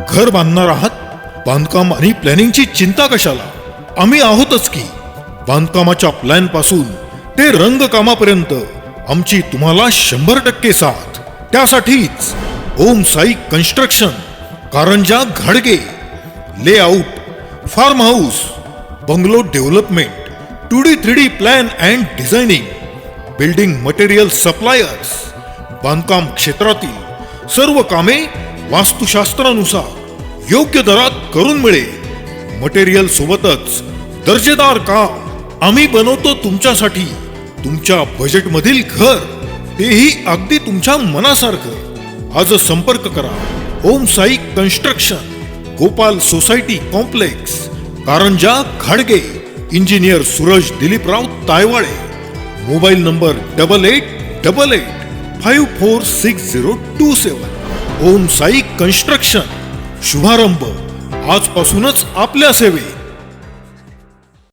घर बांधणार आहात? बांधकाम आणि प्लॅनिंगची चिंता कशाला? आम्ही आहोतच की. बांधकामाच्या प्लॅन पासून ते रंगकामापर्यंत आमची तुम्हाला 100% साथ. त्यासाठीच ओम साई कन्स्ट्रक्शन, कारंजा घाडगे. Layout, farm house, bungalow development, 2D 3D plan and designing, building material suppliers. बांधकाम क्षेत्रातील सर्व कामे वास्तुशास्त्रानुसार योग्य दरात करून मिळेल. मटेरियल सोबतच दर्जेदार काम आम्ही बनवतो तुमच्यासाठी. तुमच्या बजेटमधील घर, तेही अगदी तुमच्या मनासारखं. आज संपर्क करा. Om Sai construction, Gopal society complex, Karanja घाडगे. Engineer Suraj Diliprao Taywale. Mobile number 8888546027. Om Sai construction. शुभारंभ आजपासूनच आपल्या सेवेत.